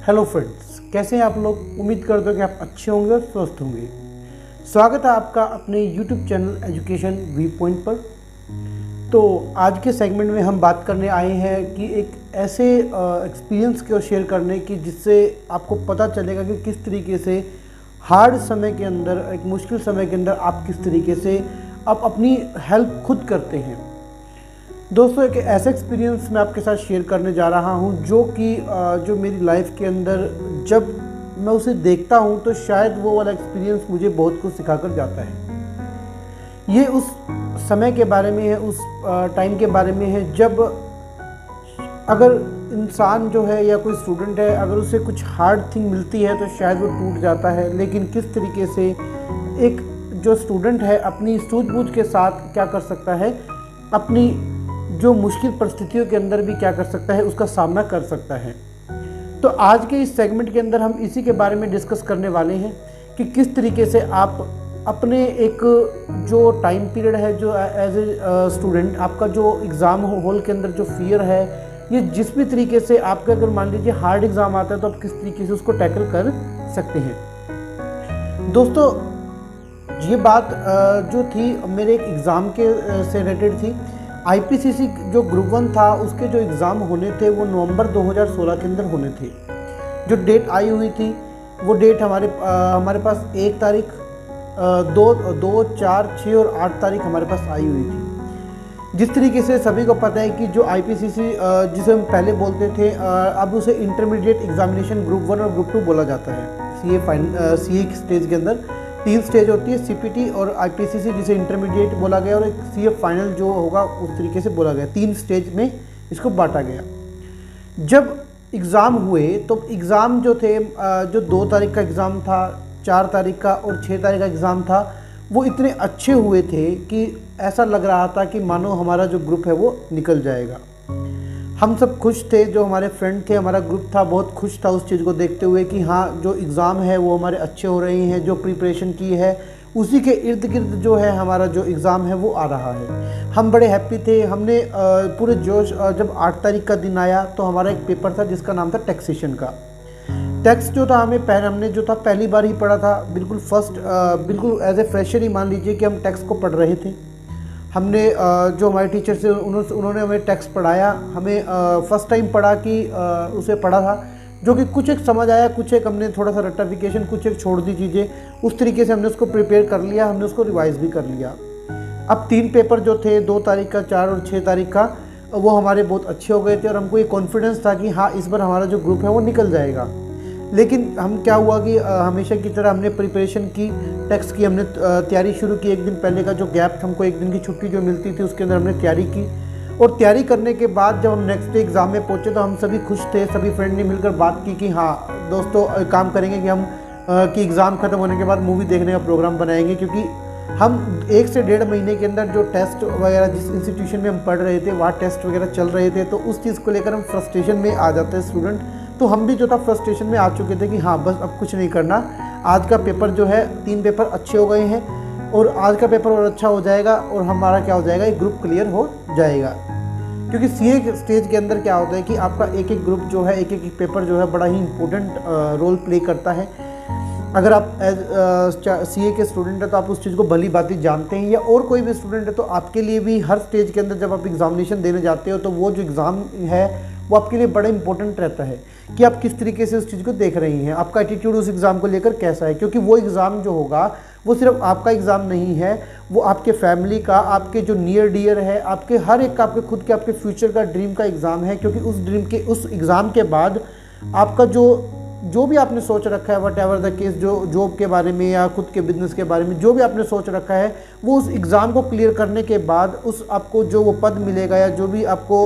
Hello friends, कैसे हैं आप लोग। उम्मीद करते हो कि आप अच्छे होंगे और स्वस्थ होंगे। स्वागत है आपका अपने YouTube channel education view point पर। तो आज के सेगमेंट में हम बात करने आए हैं कि एक ऐसे एक्सपीरियंस को शेयर करने की जिससे आपको पता चलेगा कि किस तरीके से हार्ड समय के अंदर, एक मुश्किल समय के अंदर आप किस तरीके से आप अपनी हेल्प खुद करते हैं। दोस्तों, एक ऐसा एक्सपीरियंस मैं आपके साथ शेयर करने जा रहा हूं जो मेरी लाइफ के अंदर जब मैं उसे देखता हूं तो शायद वो वाला एक्सपीरियंस मुझे बहुत कुछ सिखा कर जाता है। ये उस समय के बारे में है, उस टाइम के बारे में है जब अगर इंसान जो है या कोई स्टूडेंट है, अगर उसे कुछ हार्ड थिंग मिलती है तो शायद वो टूट जाता है। लेकिन किस तरीके से एक जो स्टूडेंट है अपनी सूझबूझ के साथ क्या कर सकता है, अपनी जो मुश्किल परिस्थितियों के अंदर भी क्या कर सकता है, उसका सामना कर सकता है। तो आज के इस सेगमेंट के अंदर हम इसी के बारे में डिस्कस करने वाले हैं कि किस तरीके से आप अपने एक जो टाइम पीरियड है, जो एज ए स्टूडेंट आपका जो एग्ज़ाम हॉल के अंदर जो फियर है, ये जिस भी तरीके से आपका अगर मान लीजिए हार्ड एग्ज़ाम आता है तो आप किस तरीके से उसको टैकल कर सकते हैं। दोस्तों, ये बात जो थी मेरे एक एग्ज़ाम के से रिलेटेड थी। आईपीसीसी जो ग्रुप 1 था उसके जो एग्ज़ाम होने थे वो नवंबर 2016 के अंदर होने थे। जो डेट आई हुई थी वो डेट हमारे पास 1 तारीख, 2, 4, 6 और 8 तारीख हमारे पास आई हुई थी। जिस तरीके से सभी को पता है कि जो आईपीसीसी जिसे हम पहले बोलते थे, अब उसे इंटरमीडिएट एग्जामिनेशन ग्रुप 1 और ग्रुप 2 बोला जाता है। सीए स्टेज के अंदर 3 स्टेज होती है, सीपीटी और आईपीसीसी जिसे इंटरमीडिएट बोला गया, और एक सीए फाइनल जो होगा उस तरीके से बोला गया। 3 स्टेज में इसको बांटा गया। जब एग्ज़ाम हुए तो एग्ज़ाम जो थे, जो 2 तारीख का एग्ज़ाम था, 4 तारीख का और 6 तारीख का एग्ज़ाम था, वो इतने अच्छे हुए थे कि ऐसा लग रहा था कि मानो हमारा जो ग्रुप है वो निकल जाएगा। हम सब खुश थे, जो हमारे फ्रेंड थे, हमारा ग्रुप था, बहुत खुश था उस चीज़ को देखते हुए कि हाँ, जो एग्ज़ाम है वो हमारे अच्छे हो रहे हैं, जो प्रिपरेशन की है उसी के इर्द गिर्द जो है हमारा जो एग्ज़ाम है वो आ रहा है। हम बड़े हैप्पी थे। हमने पूरे जोश, जब 8 तारीख का दिन आया तो हमारा एक पेपर था जिसका नाम था टैक्सेशन का। टैक्स जो था हमने जो था पहली बार ही पढ़ा था, बिल्कुल बिल्कुल एज ए फ्रेशर ही मान लीजिए कि हम टैक्स को पढ़ रहे थे। हमने जो हमारे टीचर से उन्होंने हमें टैक्स पढ़ाया, हमें फर्स्ट टाइम पढ़ा कि उसे पढ़ा था, जो कि कुछ एक समझ आया, कुछ एक हमने थोड़ा सा रट्टाफिकेशन, कुछ एक छोड़ दी चीज़ें। उस तरीके से हमने उसको प्रिपेयर कर लिया, हमने उसको रिवाइज़ भी कर लिया। अब 3 पेपर जो थे, 2 तारीख का, 4 और 6 तारीख का, वो हमारे बहुत अच्छे हो गए थे और हमको ये कॉन्फिडेंस था कि हाँ, इस बार हमारा जो ग्रुप है वो निकल जाएगा। लेकिन हम क्या हुआ कि हमेशा की तरह हमने प्रिपरेशन की, टेक्स्ट की हमने तैयारी शुरू की। एक दिन पहले का जो गैप, हमको एक दिन की छुट्टी जो मिलती थी उसके अंदर हमने तैयारी की। और तैयारी करने के बाद जब हम नेक्स्ट डे एग्ज़ाम में पहुंचे तो हम सभी खुश थे। सभी फ्रेंड ने मिलकर बात की कि हाँ दोस्तों, काम करेंगे कि हम कि एग्ज़ाम ख़त्म होने के बाद मूवी देखने का प्रोग्राम बनाएंगे, क्योंकि हम 1 से 1.5 महीने के अंदर जो टेस्ट वगैरह जिस इंस्टीट्यूशन में हम पढ़ रहे थे वहाँ टेस्ट वगैरह चल रहे थे, तो उस चीज़ को लेकर हम फ्रस्ट्रेशन में आ जाते हैं स्टूडेंट। तो हम भी जो था फ्रस्ट्रेशन में आ चुके थे कि हाँ, बस अब कुछ नहीं करना। आज का पेपर जो है, 3 पेपर अच्छे हो गए हैं और आज का पेपर और अच्छा हो जाएगा और हमारा क्या हो जाएगा, एक ग्रुप क्लियर हो जाएगा। क्योंकि सीए स्टेज के अंदर क्या होता है कि आपका एक एक ग्रुप जो है, एक एक पेपर जो है बड़ा ही इंपॉर्टेंट रोल प्ले करता है। अगर आप एज सीए के स्टूडेंट है तो आप उस चीज़ को भली भांति जानते हैं, या और कोई भी स्टूडेंट है तो आपके लिए भी हर स्टेज के अंदर जब आप एग्जामिनेशन देने जाते हो तो वो जो एग्ज़ाम है वो आपके लिए बड़ा इंपॉर्टेंट रहता है कि आप किस तरीके से उस चीज़ को देख रही हैं, आपका एटीट्यूड उस एग्ज़ाम को लेकर कैसा है। क्योंकि वो एग्ज़ाम जो होगा वो सिर्फ आपका एग्ज़ाम नहीं है, वो आपके फैमिली का, आपके जो नियर डियर है, आपके हर एक का, आपके खुद के, आपके फ्यूचर का, ड्रीम का एग्ज़ाम है। क्योंकि उस एग्ज़ाम के बाद आपका जो भी आपने सोच रखा है, वट एवर द केस, जो जॉब के बारे में या खुद के बिजनेस के बारे में जो भी आपने सोच रखा है, वो उस एग्ज़ाम को क्लियर करने के बाद उस आपको जो वो पद मिलेगा या जो भी आपको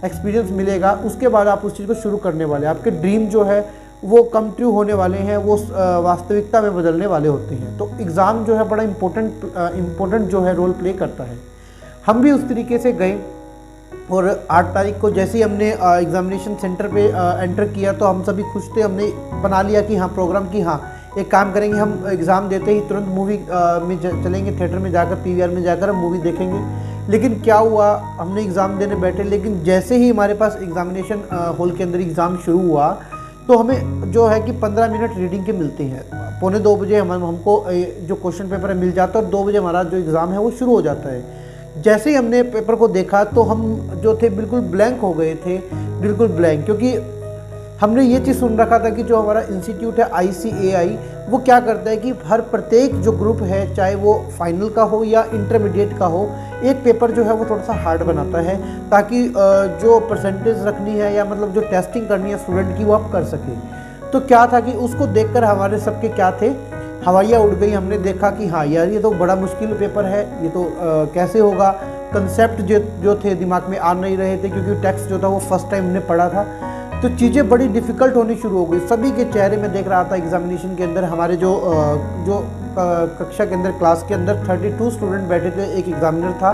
एक्सपीरियंस मिलेगा, उसके बाद आप उस चीज़ को शुरू करने वाले हैं। आपके ड्रीम जो है वो कम ट्रू होने वाले हैं, वो वास्तविकता में बदलने वाले होते हैं। तो एग्ज़ाम जो है बड़ा इम्पोर्टेंट जो है रोल प्ले करता है। हम भी उस तरीके से गए और 8 तारीख को जैसे ही हमने एग्ज़ामिनेशन सेंटर पे एंटर किया तो हम सभी खुश थे। हमने बना लिया कि हाँ, प्रोग्राम की हाँ एक काम करेंगे, हम एग्ज़ाम देते ही तुरंत मूवी में चलेंगे, थिएटर में जाकर, पीवीआर में जाकर हम मूवी देखेंगे। लेकिन क्या हुआ, हमने एग्ज़ाम देने बैठे, लेकिन जैसे ही हमारे पास एग्ज़ामिनेशन हॉल के अंदर एग्ज़ाम शुरू हुआ तो हमें जो है कि 15 मिनट रीडिंग के मिलते हैं। 1:45 बजे हमको जो क्वेश्चन पेपर है मिल जाता है और 2 बजे हमारा जो एग्ज़ाम है वो शुरू हो जाता है। जैसे ही हमने पेपर को देखा तो हम जो थे बिल्कुल ब्लैंक हो गए थे, बिल्कुल ब्लैंक, क्योंकि हमने ये चीज़ सुन रखा था कि जो हमारा इंस्टीट्यूट है ICAI वो क्या करता है कि हर प्रत्येक जो ग्रुप है, चाहे वो फाइनल का हो या इंटरमीडिएट का हो, एक पेपर जो है वो थोड़ा सा हार्ड बनाता है ताकि जो परसेंटेज रखनी है या मतलब जो टेस्टिंग करनी है स्टूडेंट की वो आप कर सकें। तो क्या था कि उसको देखकर हमारे सबके क्या थे, हवाइयाँ उड़ गई। हमने देखा कि हाँ यार ये तो बड़ा मुश्किल पेपर है, ये तो कैसे होगा। कंसेप्ट जो थे दिमाग में आ नहीं रहे थे, क्योंकि टेक्स्ट जो था वो फर्स्ट टाइम हमने पढ़ा था। तो चीज़ें बड़ी डिफ़िकल्ट होनी शुरू हो गई। सभी के चेहरे में देख रहा था एग्जामिनेशन के अंदर, हमारे जो कक्षा के अंदर, क्लास के अंदर 32 स्टूडेंट बैठे थे, एक एग्जामिनर था।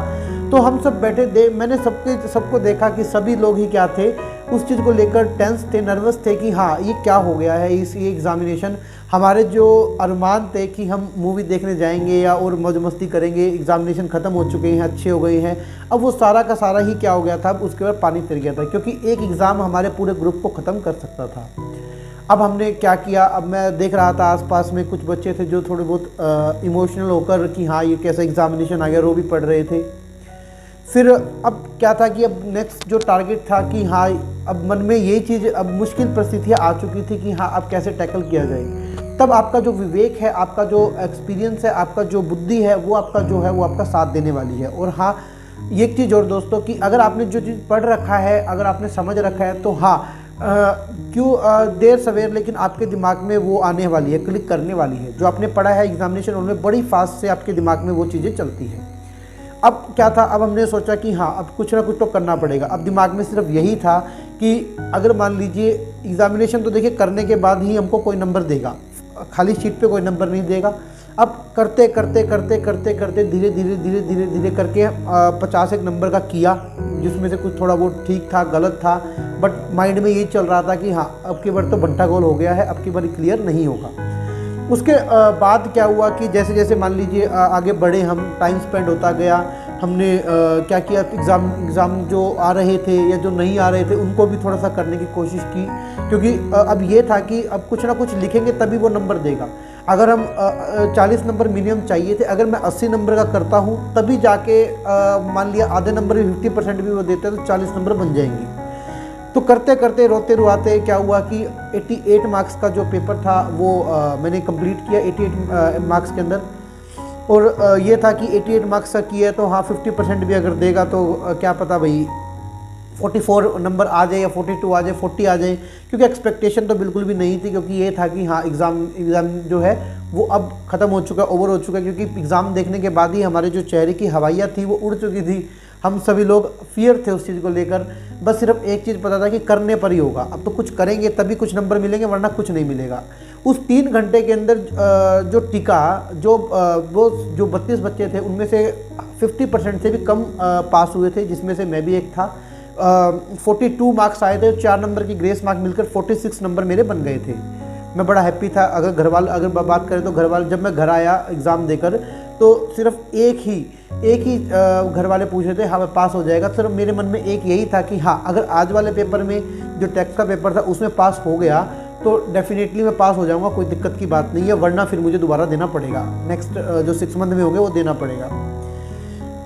तो हम सब बैठे मैंने सबको देखा कि सभी लोग ही क्या थे, उस चीज़ को लेकर टेंस थे, नर्वस थे कि हाँ ये क्या हो गया है ये एग्ज़ामिनेशन। हमारे जो अरमान थे कि हम मूवी देखने जाएंगे या और मौज मस्ती करेंगे, एग्ज़ामिनेशन ख़त्म हो चुके हैं, अच्छे हो गए हैं, अब वो सारा का सारा ही क्या हो गया था, अब उसके बाद पानी फिर गया था, क्योंकि एक एग्ज़ाम हमारे पूरे ग्रुप को ख़त्म कर सकता था। अब हमने क्या किया, अब मैं देख रहा था आसपास में कुछ बच्चे थे जो थोड़े बहुत इमोशनल होकर कि हाँ ये कैसा एग्ज़ामिनेशन आ गया, रो भी पढ़ रहे थे। फिर अब क्या था कि अब नेक्स्ट जो टारगेट था कि हाँ अब मन में यही चीज़, अब मुश्किल परिस्थितियाँ आ चुकी थी कि हाँ अब कैसे टैकल किया जाए। तब आपका जो विवेक है, आपका जो एक्सपीरियंस है, आपका जो बुद्धि है, वो आपका जो है वो आपका साथ देने वाली है। और हाँ एक चीज़ और दोस्तों कि अगर आपने जो चीज़ पढ़ रखा है, अगर आपने समझ रखा है, तो हाँ क्यों देर सवेर लेकिन आपके दिमाग में वो आने वाली है, क्लिक करने वाली है। जो आपने पढ़ा है एग्जामिनेशन उनमें बड़ी फास्ट से आपके दिमाग में वो चीज़ें चलती हैं। अब क्या था, अब हमने सोचा कि हाँ अब कुछ ना कुछ तो करना पड़ेगा। अब दिमाग में सिर्फ यही था कि अगर मान लीजिए एग्ज़ामिनेशन तो देखिए करने के बाद ही हमको कोई नंबर देगा, खाली शीट पे कोई नंबर नहीं देगा। अब करते करते करते करते करते धीरे धीरे धीरे धीरे धीरे करके 51 नंबर का किया, जिसमें से कुछ थोड़ा बहुत ठीक था, गलत था, बट माइंड में यही चल रहा था कि हाँ अब की बार तो बंटा गोल हो गया है, अब की बार क्लियर नहीं होगा। उसके बाद क्या हुआ कि जैसे जैसे मान लीजिए आगे बढ़े हम, टाइम स्पेंड होता गया, हमने क्या किया, एग्ज़ाम जो आ रहे थे या जो नहीं आ रहे थे उनको भी थोड़ा सा करने की कोशिश की, क्योंकि अब ये था कि अब कुछ ना कुछ लिखेंगे तभी वो नंबर देगा। अगर हम 40 नंबर मिनिमम चाहिए थे, अगर मैं 80 नंबर का करता हूँ तभी जाके मान लिया आधे नंबर भी 50% भी वो देते हैं तो 40 नंबर बन जाएंगे। तो करते करते रोते रुआते क्या हुआ कि 88 मार्क्स का जो पेपर था वो मैंने कंप्लीट किया 88 मार्क्स के अंदर। और ये था कि 88 मार्क्स का किया है तो हाँ 50% भी अगर देगा तो क्या पता भाई 44 नंबर आ जाए या 42 आ जाए, 40 आ जाए, क्योंकि एक्सपेक्टेशन तो बिल्कुल भी नहीं थी। क्योंकि ये था कि हाँ एग्ज़ाम जो है वो अब ख़त्म हो चुका है, ओवर हो चुका है, क्योंकि एग्ज़ाम देखने के बाद ही हमारे जो चेहरे की हवाइयाँ थी वो उड़ चुकी थी। हम सभी लोग फियर थे उस चीज़ को लेकर, बस सिर्फ एक चीज़ पता था कि करने पर ही होगा, अब तो कुछ करेंगे तभी कुछ नंबर मिलेंगे वरना कुछ नहीं मिलेगा। उस 3 घंटे के अंदर जो टिका, वो जो 32 बच्चे थे उनमें से 50% से भी कम पास हुए थे, जिसमें से मैं भी एक था। 42 मार्क्स आए थे, 4 नंबर की ग्रेस मार्क मिलकर 46 नंबर मेरे बन गए थे। मैं बड़ा हैप्पी था। अगर अगर बात करें तो घर वाले, जब मैं घर आया एग्ज़ाम देकर तो सिर्फ एक ही घर वाले पूछ रहे थे हाँ मैं पास हो जाएगा। सिर्फ मेरे मन में एक यही था कि हाँ अगर आज वाले पेपर में जो टेक्स्ट का पेपर था उसमें पास हो गया तो डेफिनेटली मैं पास हो जाऊंगा, कोई दिक्कत की बात नहीं है, वरना फिर मुझे दोबारा देना पड़ेगा, नेक्स्ट जो 6 मंथ में होंगे वो देना पड़ेगा।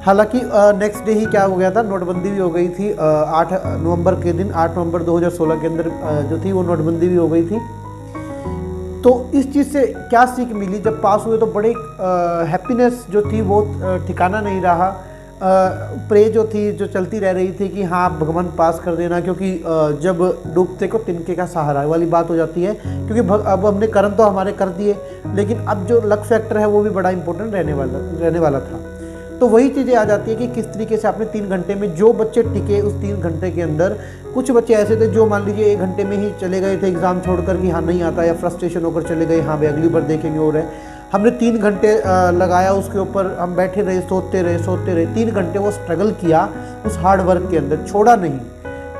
हालांकि नेक्स्ट डे ही क्या हो गया था, नोटबंदी भी हो गई थी। 8 नवंबर के दिन, 8 नवंबर 2016 के अंदर जो थी वो नोटबंदी भी हो गई थी। तो इस चीज़ से क्या सीख मिली, जब पास हुए तो बड़े हैप्पीनेस जो थी वो ठिकाना नहीं रहा। प्रे जो थी जो चलती रह रही थी कि हाँ भगवान पास कर देना, क्योंकि जब डूबते को तिनके का सहारा वाली बात हो जाती है। क्योंकि अब हमने कर्म तो हमारे कर दिए, लेकिन अब जो लक फैक्टर है वो भी बड़ा इंपॉर्टेंट रहने वाला था। तो वही चीज़ें आ जाती है कि किस तरीके से आपने 3 घंटे में, जो बच्चे टिके उस 3 घंटे के अंदर, कुछ बच्चे ऐसे थे जो मान लीजिए 1 घंटे में ही चले गए थे एग्ज़ाम छोड़कर कि हाँ नहीं आता, या फ्रस्ट्रेशन होकर चले गए हाँ भाई अगली बार देखेंगे। और है हमने 3 घंटे लगाया उसके ऊपर, हम बैठे रहे, सोते रहे 3 घंटे वो स्ट्रगल किया उस हार्ड वर्क के अंदर, छोड़ा नहीं।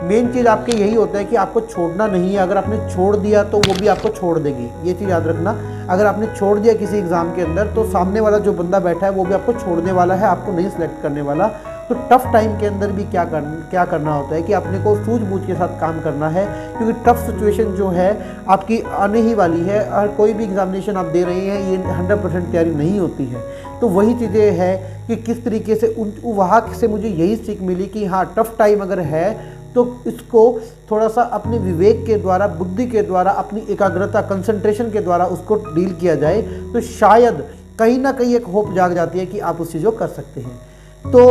मेन चीज़ आपके यही होता है कि आपको छोड़ना नहीं है। अगर आपने छोड़ दिया तो वो भी आपको छोड़ देगी, ये चीज़ याद रखना। अगर आपने छोड़ दिया किसी एग्ज़ाम के अंदर तो सामने वाला जो बंदा बैठा है वो भी आपको छोड़ने वाला है, आपको नहीं सिलेक्ट करने वाला। तो टफ़ टाइम के अंदर भी क्या करना होता है कि अपने को सूझबूझ के साथ काम करना है, क्योंकि टफ़ सिचुएशन जो है आपकी आने ही वाली है। और कोई भी एग्ज़ामिनेशन आप दे रहे हैं ये 100% तैयारी नहीं होती है। तो वही चीज़ें हैं कि किस तरीके से वहाँ से मुझे यही सीख मिली कि हाँ, टफ़ टाइम अगर है तो इसको थोड़ा सा अपने विवेक के द्वारा, बुद्धि के द्वारा, अपनी एकाग्रता, कंसंट्रेशन के द्वारा उसको डील किया जाए तो शायद कहीं ना कहीं एक होप जाग जाती है कि आप उस चीज़ को कर सकते हैं। तो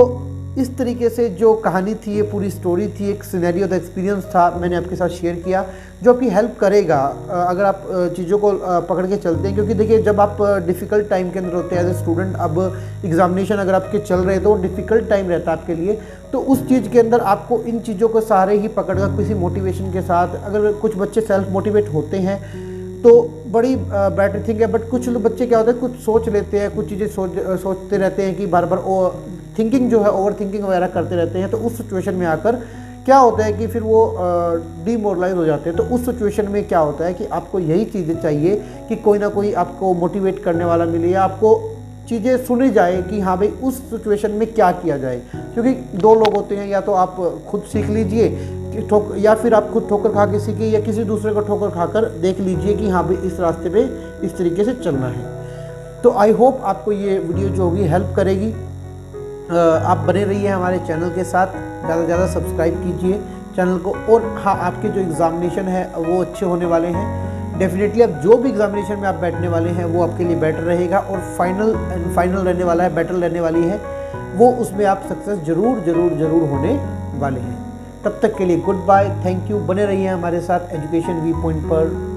इस तरीके से जो कहानी थी, ये पूरी स्टोरी थी, एक सिनेरियो द एक्सपीरियंस था, मैंने आपके साथ शेयर किया, जो आपकी हेल्प करेगा अगर आप चीज़ों को पकड़ के चलते हैं। क्योंकि देखिए, जब आप डिफ़िकल्ट टाइम के अंदर होते हैं एज ए स्टूडेंट, अब एग्जामिनेशन अगर आपके चल रहे हैं तो डिफ़िकल्ट टाइम रहता है आपके लिए, तो उस चीज़ के अंदर आपको इन चीज़ों को सहारे ही पकड़कर किसी मोटिवेशन के साथ, अगर कुछ बच्चे सेल्फ मोटिवेट होते हैं तो बड़ी बेटर थिंग है। बट कुछ बच्चे क्या होता है, कुछ सोच लेते हैं, कुछ चीज़ें सोचते रहते हैं कि बार बार थिंकिंग जो है, ओवर थिंकिंग वगैरह करते रहते हैं। तो उस सिचुएशन में आकर क्या होता है कि फिर वो डीमोरलाइज हो जाते हैं। तो उस सिचुएशन में क्या होता है कि आपको यही चीज़ें चाहिए कि कोई ना कोई आपको मोटिवेट करने वाला मिले, या आपको चीज़ें सुनी जाए कि हाँ भाई उस सिचुएशन में क्या किया जाए। क्योंकि दो लोग होते हैं, या तो आप खुद सीख लीजिए या फिर आप खुद ठोकर खा के सीखिए, या किसी दूसरे को ठोकर खाकर देख लीजिए कि हाँ भाई इस रास्ते पे इस तरीके से चलना है। तो आई होप आपको ये वीडियो जो होगी हेल्प करेगी। आप बने रहिए हमारे चैनल के साथ, ज़्यादा से ज़्यादा सब्सक्राइब कीजिए चैनल को। और हाँ, आपके जो एग्ज़ामिनेशन है वो अच्छे होने वाले हैं। डेफिनेटली अब जो भी एग्ज़ामिनेशन में आप बैठने वाले हैं वो आपके लिए बेटर रहेगा, और फाइनल रहने वाला है, बेटर रहने वाली है वो, उसमें आप सक्सेस ज़रूर होने वाले हैं। तब तक के लिए गुड बाय, थैंक यू। बने रहिए हमारे साथ एजुकेशन वी पॉइंट पर।